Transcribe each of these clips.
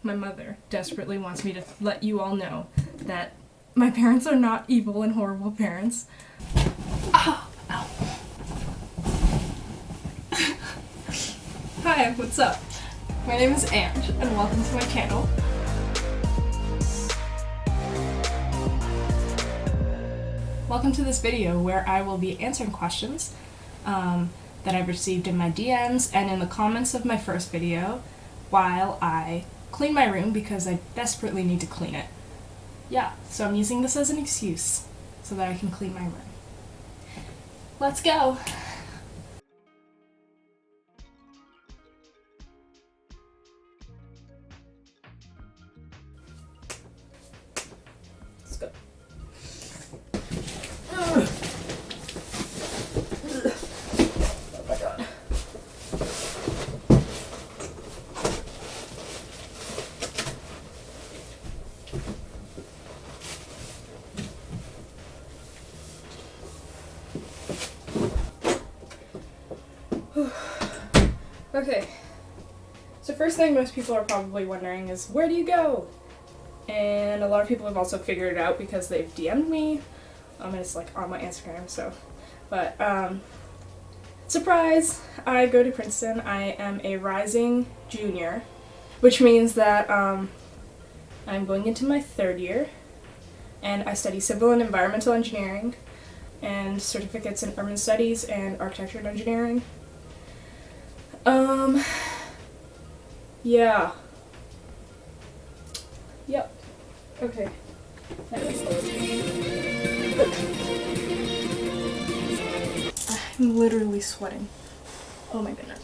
My mother desperately wants me to let you all know that my parents are not evil and horrible parents. Oh, ow. Hi, what's up? My name is Ange, and welcome to my channel. Welcome to this video where I will be answering questions that I've received in my DMs and in the comments of my first video while I clean my room because I desperately need to clean it. Yeah, so I'm using this as an excuse so that I can clean my room. Let's go! Let's go. Oh my god. Okay, so first thing most people are probably wondering is, where do you go? And a lot of people have also figured it out because they've DM'd me, and it's like on my Instagram, so, but, surprise, I go to Princeton. I am a rising junior, which means that, I'm going into my third year, and I study civil and environmental engineering, and certificates in urban studies and architecture and engineering. Yeah. Yep. Okay. I'm literally sweating. Oh my goodness.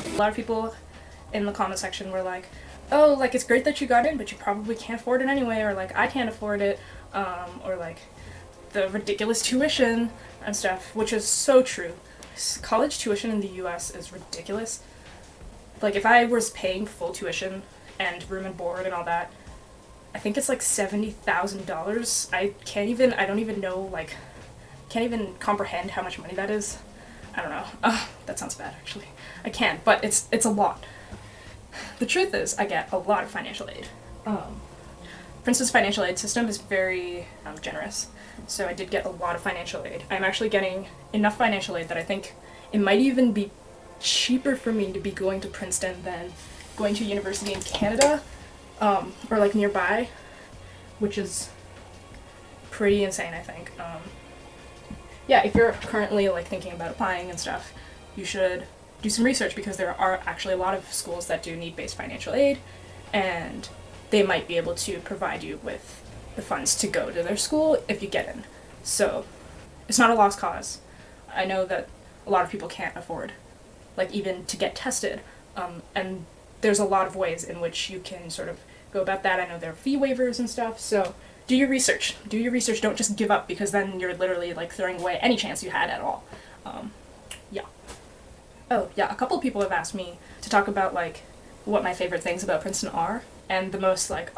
A lot of people in the comment section were like, oh, like, it's great that you got in, but you probably can't afford it anyway, or like, I can't afford it, or like, the ridiculous tuition and stuff, which is so true. College tuition in the US is ridiculous. Like, if I was paying full tuition and room and board and all that, I think it's like $70,000. I don't even know, like, can't even comprehend how much money that is. I don't know. That sounds bad, actually. I can't, but it's a lot. The truth is, I get a lot of financial aid. Princeton's financial aid system is very generous, so I did get a lot of financial aid. I'm actually getting enough financial aid that I think it might even be cheaper for me to be going to Princeton than going to a university in Canada, or like nearby, which is pretty insane, I think. Yeah, if you're currently like thinking about applying and stuff, you should do some research because there are actually a lot of schools that do need-based financial aid, and they might be able to provide you with the funds to go to their school if you get in. So it's not a lost cause. I know that a lot of people can't afford, like, even to get tested, and there's a lot of ways in which you can sort of go about that. I know there are fee waivers and stuff, so do your research. Do your research, don't just give up, because then you're literally like throwing away any chance you had at all. Yeah. Oh, yeah, a couple of people have asked me to talk about, like, what my favorite things about Princeton are, and the most, like,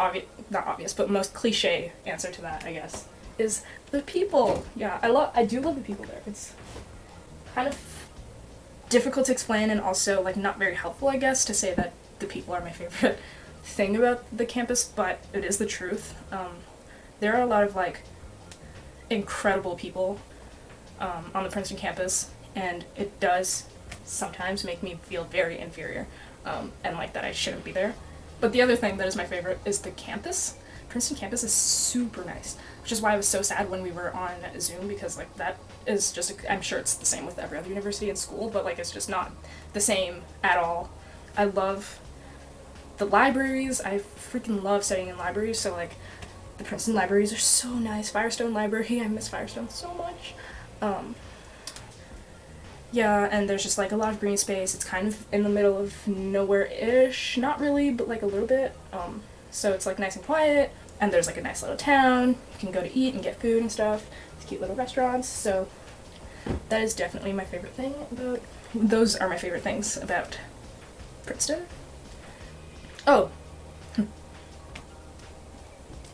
not obvious, but most cliche answer to that, I guess, is the people. Yeah, I do love the people there. It's kind of difficult to explain, and also, like, not very helpful, I guess, to say that the people are my favorite thing about the campus, but it is the truth. There are a lot of, like, incredible people on the Princeton campus, and it does sometimes make me feel very inferior, and like that I shouldn't be there. But the other thing that is my favorite is the campus. Princeton campus is super nice, which is why I was so sad when we were on Zoom, because like that is just, I'm sure it's the same with every other university and school, but like it's just not the same at all. I love the libraries. I freaking love studying in libraries, so like the Princeton libraries are so nice. Firestone Library, I miss Firestone so much. Yeah, and there's just like a lot of green space. It's kind of in the middle of nowhere-ish, not really, but like a little bit. So it's like nice and quiet, and there's like a nice little town. You can go to eat and get food and stuff. There's cute little restaurants, so that is definitely my favorite thing about, those are my favorite things about Princeton. Oh.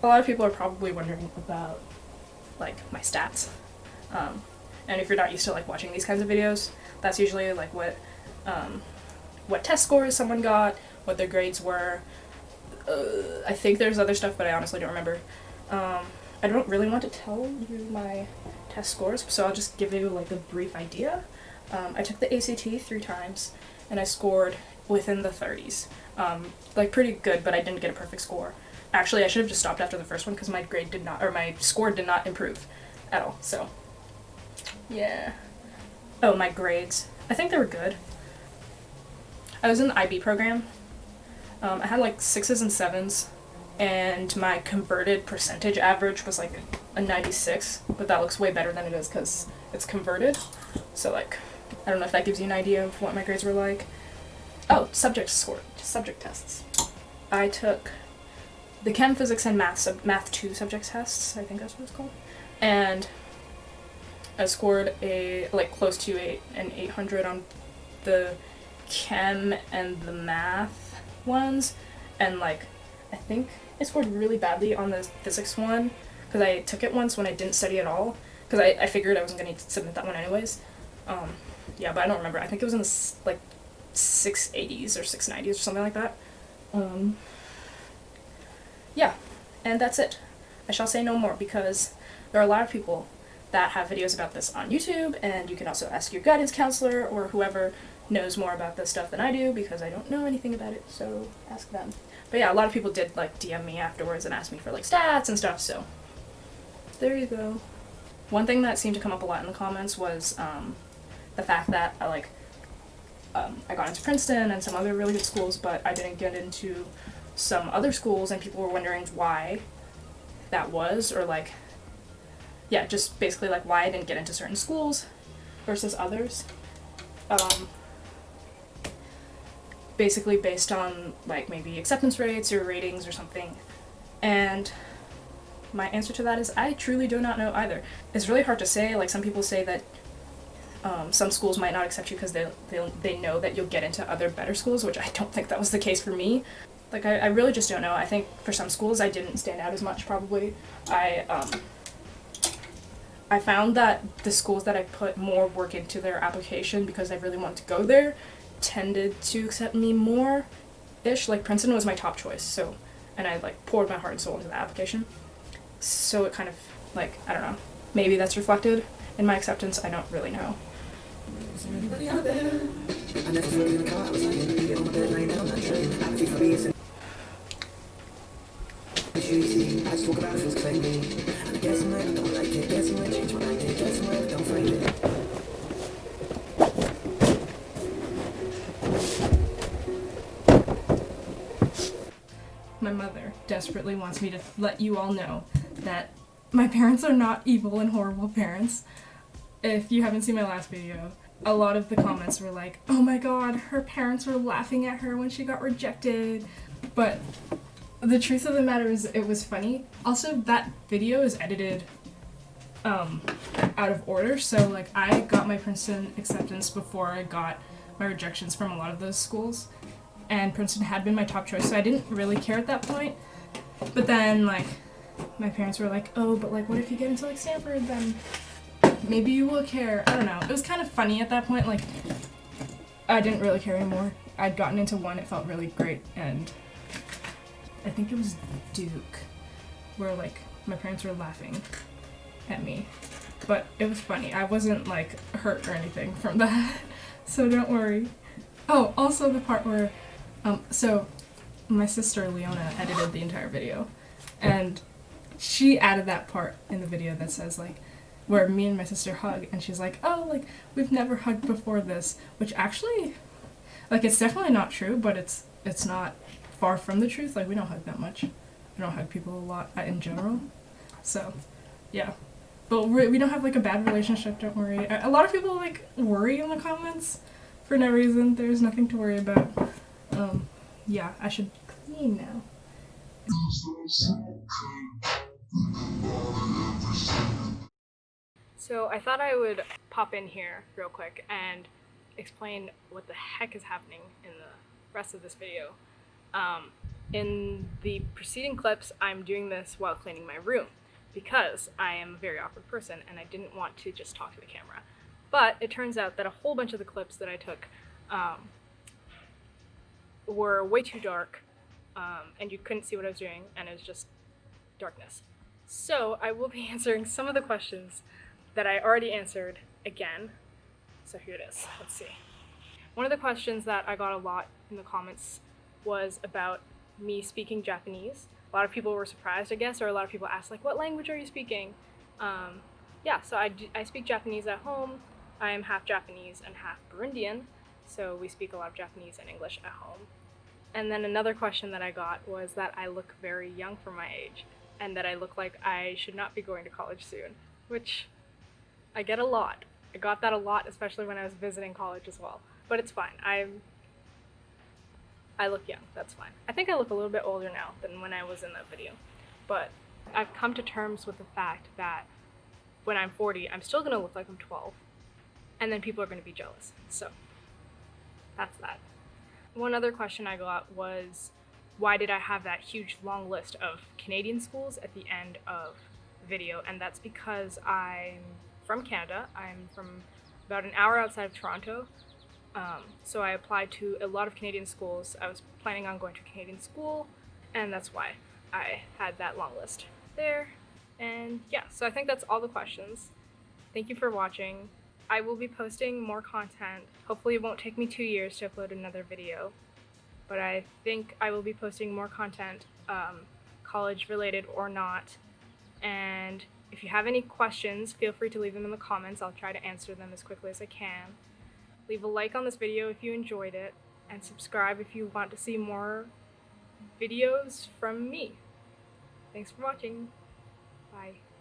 A lot of people are probably wondering about, like, my stats. And if you're not used to like watching these kinds of videos, that's usually like what test scores someone got, what their grades were. I think there's other stuff, but I honestly don't remember. I don't really want to tell you my test scores, so I'll just give you like a brief idea. I took the ACT 3 times, and I scored within the 30s. Like pretty good, but I didn't get a perfect score. Actually, I should have just stopped after the first one because my grade did not, or my score did not improve at all. So, yeah. Oh, my grades. I think they were good. I was in the IB program. I had like 6s and 7s, and my converted percentage average was like a 96, but that looks way better than it is because it's converted. So like, I don't know if that gives you an idea of what my grades were like. Oh, subject tests. I took the Chem, Physics, and Math 2 subject tests, I think that's what it's called, and I scored close to an 800 on the Chem and the Math ones, and like I think I scored really badly on the Physics one because I took it once when I didn't study at all because I figured I wasn't going to submit that one anyways. Yeah, but I don't remember. I think it was in the like 680s or 690s or something like that. Yeah, and that's it. I shall say no more because there are a lot of people that have videos about this on YouTube, and you can also ask your guidance counselor or whoever knows more about this stuff than I do because I don't know anything about it, so ask them. But yeah, a lot of people did like DM me afterwards and ask me for like stats and stuff, so there you go. One thing that seemed to come up a lot in the comments was the fact that I got into Princeton and some other really good schools, but I didn't get into some other schools, and people were wondering why that was, or like, yeah, just basically like why I didn't get into certain schools versus others. Basically based on like maybe acceptance rates or ratings or something. And my answer to that is I truly do not know either. It's really hard to say. Like some people say that some schools might not accept you because they know that you'll get into other better schools, which I don't think that was the case for me. Like I really just don't know. I think for some schools I didn't stand out as much probably. I found that the schools that I put more work into their application because I really wanted to go there tended to accept me more-ish. Like Princeton was my top choice, so, and I like poured my heart and soul into the application. So it kind of like, I don't know, maybe that's reflected in my acceptance, I don't really know. My mother desperately wants me to let you all know that my parents are not evil and horrible parents. If you haven't seen my last video, a lot of the comments were like, oh my god, her parents were laughing at her when she got rejected. But the truth of the matter is it was funny. Also, that video is edited out of order, so like I got my Princeton acceptance before I got my rejections from a lot of those schools, and Princeton had been my top choice, so I didn't really care at that point. But then like my parents were like, oh, but like what if you get into like Stanford, then maybe you will care. I don't know. It was kind of funny at that point. Like I didn't really care anymore. I'd gotten into one, it felt really great, and I think it was Duke, where like my parents were laughing at me, but it was funny. I wasn't like hurt or anything from that, so don't worry. Oh, also the part where, so my sister Leona edited the entire video, and she added that part in the video that says like, where me and my sister hug, and she's like, oh, like we've never hugged before this, which actually, like it's definitely not true, but it's not far from the truth. Like we don't hug that much. We don't hug people a lot in general, so yeah. But we don't have like a bad relationship, don't worry. A lot of people like worry in the comments for no reason. There's nothing to worry about. Yeah, I should clean now. So I thought I would pop in here real quick and explain what the heck is happening in the rest of this video. In the preceding clips, I'm doing this while cleaning my room. because I am a very awkward person and I didn't want to just talk to the camera. But it turns out that a whole bunch of the clips that I took were way too dark, and you couldn't see what I was doing, and it was just darkness. So I will be answering some of the questions that I already answered again. So here it is. Let's see. One of the questions that I got a lot in the comments was about me speaking Japanese. A lot of people were surprised, I guess, or a lot of people asked, like, what language are you speaking? Yeah, so I speak Japanese at home. I am half Japanese and half Burundian, so we speak a lot of Japanese and English at home. And then another question that I got was that I look very young for my age, and that I look like I should not be going to college soon, which I get a lot. I got that a lot, especially when I was visiting college as well. But it's fine. I look young, that's fine. I think I look a little bit older now than when I was in that video. But I've come to terms with the fact that when I'm 40, I'm still gonna look like I'm 12. And then people are gonna be jealous. So that's that. One other question I got was, why did I have that huge long list of Canadian schools at the end of the video? And that's because I'm from Canada. I'm from about an hour outside of Toronto. So I applied to a lot of Canadian schools. I was planning on going to a Canadian school, and that's why I had that long list there. And yeah, so I think that's all the questions. Thank you for watching. I will be posting more content. Hopefully it won't take me 2 years to upload another video, but I think I will be posting more content, college related or not. And if you have any questions, feel free to leave them in the comments. I'll try to answer them as quickly as I can. Leave a like on this video if you enjoyed it, and subscribe if you want to see more videos from me. Thanks for watching. Bye.